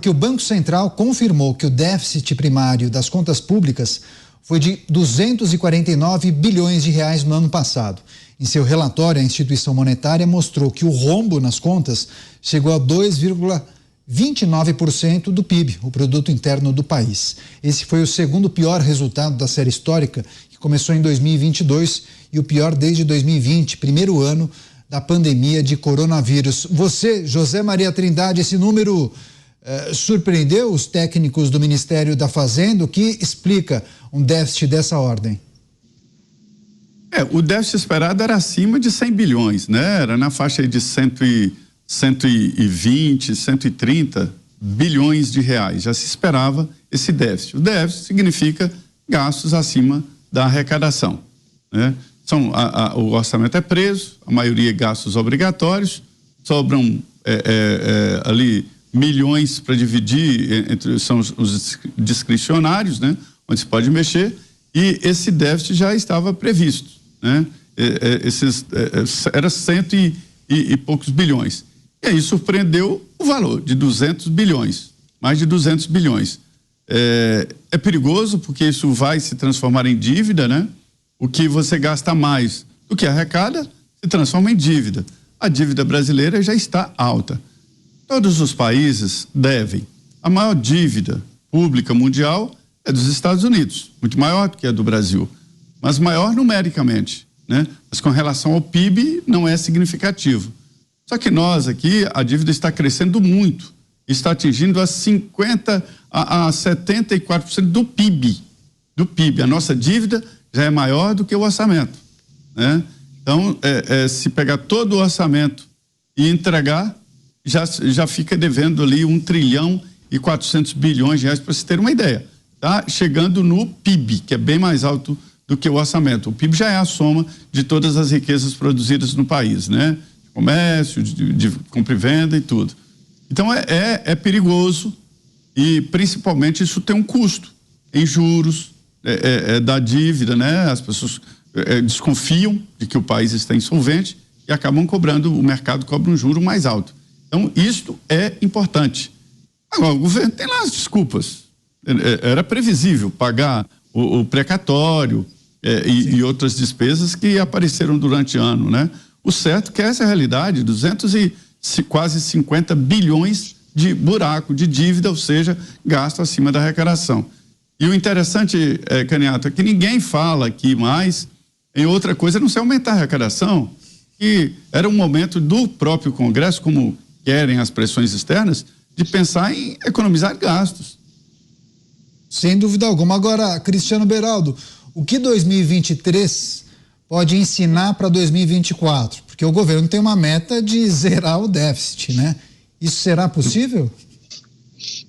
Que o Banco Central confirmou que o déficit primário das contas públicas foi de 249 bilhões de reais no ano passado. Em seu relatório, a instituição monetária mostrou que o rombo nas contas chegou a 2,29% do PIB, o produto interno do país. Esse foi o segundo pior resultado da série histórica, que começou em 2022 e o pior desde 2020, primeiro ano da pandemia de coronavírus. Você, José Maria Trindade, esse número surpreendeu os técnicos do Ministério da Fazenda? O que explica um déficit dessa ordem? O déficit esperado era acima de 100 bilhões, né? Era na faixa de 120, 130 bilhões de reais. Já se esperava esse déficit. O déficit significa gastos acima da arrecadação, né? O orçamento é preso, a maioria gastos obrigatórios, sobram ali milhões para dividir entre são os discricionários, né, onde se pode mexer, e esse déficit já estava previsto, né? Era 100 e poucos bilhões. E aí surpreendeu o valor de 200 bilhões, mais de 200 bilhões. É perigoso porque isso vai se transformar em dívida, né? O que você gasta mais do que arrecada se transforma em dívida. A dívida brasileira já está alta. Todos os países devem. A maior dívida pública mundial é dos Estados Unidos, muito maior do que a do Brasil, mas maior numericamente, né? Mas com relação ao PIB não é significativo. Só que nós aqui, a dívida está crescendo muito, está atingindo a 74% do PIB. A nossa dívida já é maior do que o orçamento, né? Então, se pegar todo o orçamento e entregar, já fica devendo ali 1 trilhão e 400 bilhões de reais, para você ter uma ideia, tá? Chegando no PIB, que é bem mais alto do que o orçamento. O PIB já é a soma de todas as riquezas produzidas no país, né? De comércio, de compra e venda e tudo. Então é perigoso e principalmente isso tem um custo em juros da dívida, né? As pessoas desconfiam de que o país está insolvente e acabam cobrando, o mercado cobra um juro mais alto. Então, isto é importante. Agora, o governo tem lá as desculpas. Era previsível pagar o precatório e outras despesas que apareceram durante o ano, né? O certo é que essa é a realidade, quase 50 bilhões de buraco, de dívida, ou seja, gasto acima da arrecadação. E o interessante, Caniato, é que ninguém fala aqui mais em outra coisa, a não ser aumentar a arrecadação, que era um momento do próprio Congresso, como querem as pressões externas, de pensar em economizar gastos. Sem dúvida alguma. Agora, Cristiano Beraldo, o que 2023 pode ensinar para 2024? Porque o governo tem uma meta de zerar o déficit, né? Isso será possível?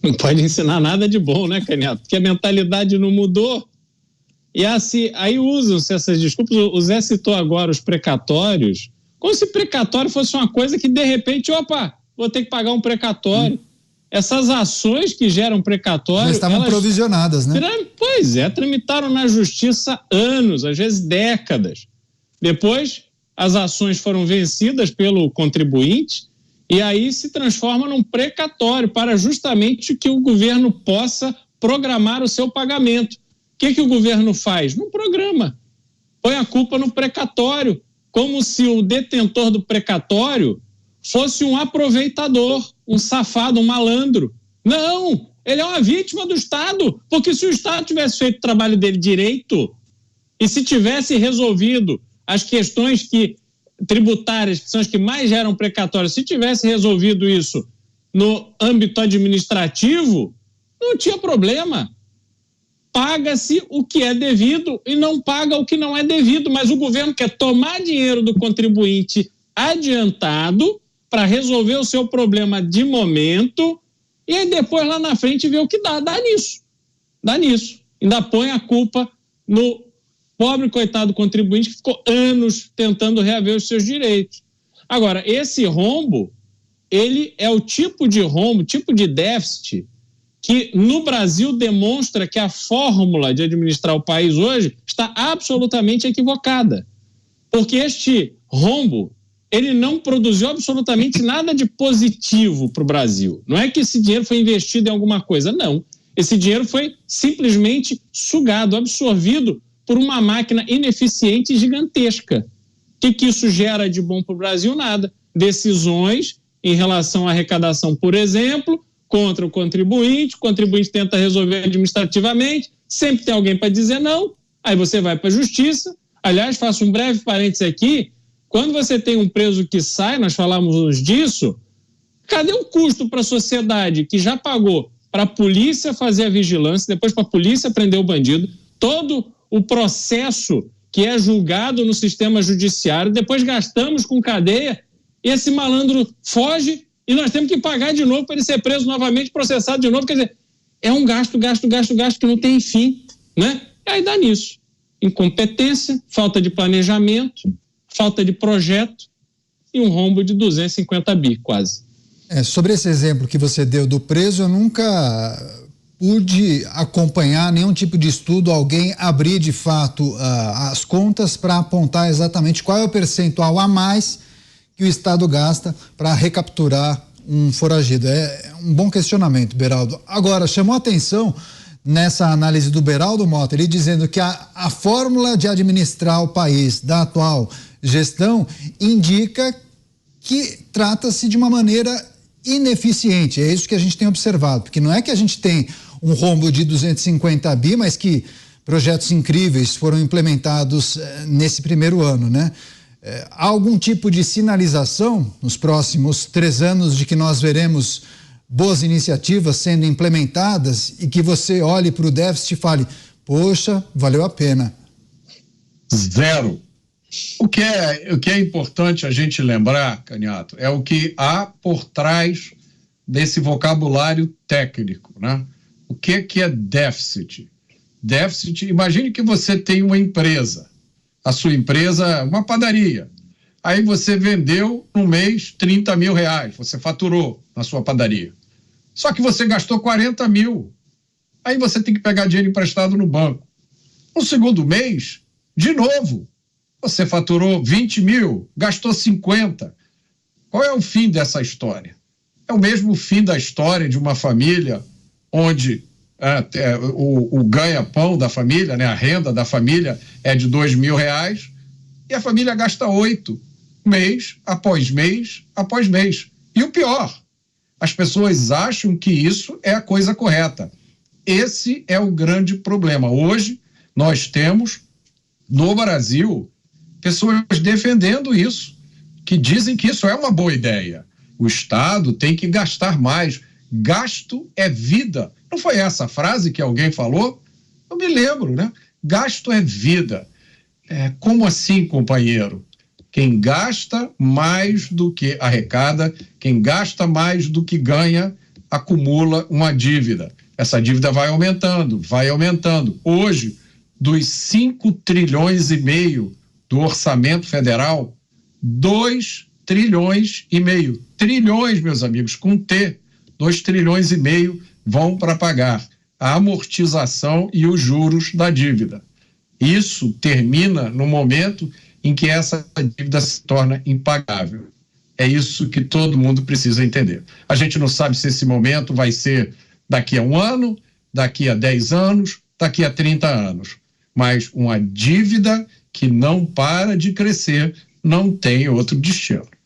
Não pode ensinar nada de bom, né, Caniato? Porque a mentalidade não mudou. E assim, aí usam-se essas desculpas. O Zé citou agora os precatórios, como se precatório fosse uma coisa que, de repente, vou ter que pagar um precatório. Essas ações que geram precatório... Já estavam provisionadas, né? Pois é, tramitaram na justiça anos, às vezes décadas. Depois, as ações foram vencidas pelo contribuinte e aí se transforma num precatório para justamente que o governo possa programar o seu pagamento. O que o governo faz? Não programa. Põe a culpa no precatório, como se o detentor do precatório fosse um aproveitador, um safado, um malandro. Não, ele é uma vítima do Estado, porque se o Estado tivesse feito o trabalho dele direito e se tivesse resolvido as questões tributárias, que são as que mais geram precatórios, se tivesse resolvido isso no âmbito administrativo, não tinha problema. Paga-se o que é devido e não paga o que não é devido, mas o governo quer tomar dinheiro do contribuinte adiantado para resolver o seu problema de momento e aí depois lá na frente ver o que dá nisso. Ainda põe a culpa no pobre coitado contribuinte que ficou anos tentando reaver os seus direitos. Agora, esse rombo, ele é o tipo de rombo, tipo de déficit que no Brasil demonstra que a fórmula de administrar o país hoje está absolutamente equivocada. Porque este rombo ele não produziu absolutamente nada de positivo para o Brasil. Não é que esse dinheiro foi investido em alguma coisa, não. Esse dinheiro foi simplesmente sugado, absorvido por uma máquina ineficiente e gigantesca. O que isso gera de bom para o Brasil? Nada. Decisões em relação à arrecadação, por exemplo, contra o contribuinte tenta resolver administrativamente, sempre tem alguém para dizer não, aí você vai para a justiça. Aliás, faço um breve parênteses aqui, quando você tem um preso que sai, nós falamos disso, cadê o custo para a sociedade que já pagou para a polícia fazer a vigilância, depois para a polícia prender o bandido, todo o processo que é julgado no sistema judiciário, depois gastamos com cadeia, esse malandro foge e nós temos que pagar de novo para ele ser preso novamente, processado de novo, quer dizer, é um gasto que não tem fim, né? E aí dá nisso, incompetência, falta de planejamento, falta de projeto e um rombo de 250 bi quase. Sobre esse exemplo que você deu do preso, eu nunca pude acompanhar nenhum tipo de estudo, alguém abrir de fato as contas para apontar exatamente qual é o percentual a mais que o Estado gasta para recapturar um foragido. É um bom questionamento, Beraldo. Agora, chamou a atenção nessa análise do Beraldo Mota, ele dizendo que a fórmula de administrar o país da atual gestão indica que trata-se de uma maneira ineficiente. É isso que a gente tem observado, porque não é que a gente tem um rombo de 250 bi, mas que projetos incríveis foram implementados nesse primeiro ano, né? Há algum tipo de sinalização nos próximos 3 anos de que nós veremos boas iniciativas sendo implementadas e que você olhe para o déficit e fale, poxa, valeu a pena? Zero. O que é importante a gente lembrar, Caniato, é o que há por trás desse vocabulário técnico, né? O que é déficit? Déficit, imagine que você tem uma empresa, a sua empresa, uma padaria. Aí você vendeu no mês 30 mil reais, você faturou na sua padaria. Só que você gastou 40 mil. Aí você tem que pegar dinheiro emprestado no banco. No segundo mês, de novo, você faturou 20 mil, gastou 50. Qual é o fim dessa história? É o mesmo fim da história de uma família onde o ganha-pão da família, né, a renda da família é de 2 mil reais e a família gasta 8, mês após mês após mês. E o pior, as pessoas acham que isso é a coisa correta. Esse é o grande problema. Hoje, nós temos, no Brasil, pessoas defendendo isso, que dizem que isso é uma boa ideia. O Estado tem que gastar mais. Gasto é vida. Não foi essa frase que alguém falou? Eu me lembro, né? Gasto é vida. Como assim, companheiro? Quem gasta mais do que arrecada, quem gasta mais do que ganha, acumula uma dívida. Essa dívida vai aumentando, vai aumentando. Hoje, dos 5 trilhões e meio do orçamento federal, 2 trilhões e meio. Trilhões, meus amigos, com T. 2 trilhões e meio vão para pagar a amortização e os juros da dívida. Isso termina no momento em que essa dívida se torna impagável. É isso que todo mundo precisa entender. A gente não sabe se esse momento vai ser daqui a 1 ano, daqui a 10 anos, daqui a 30 anos. Mas uma dívida que não para de crescer não tem outro destino.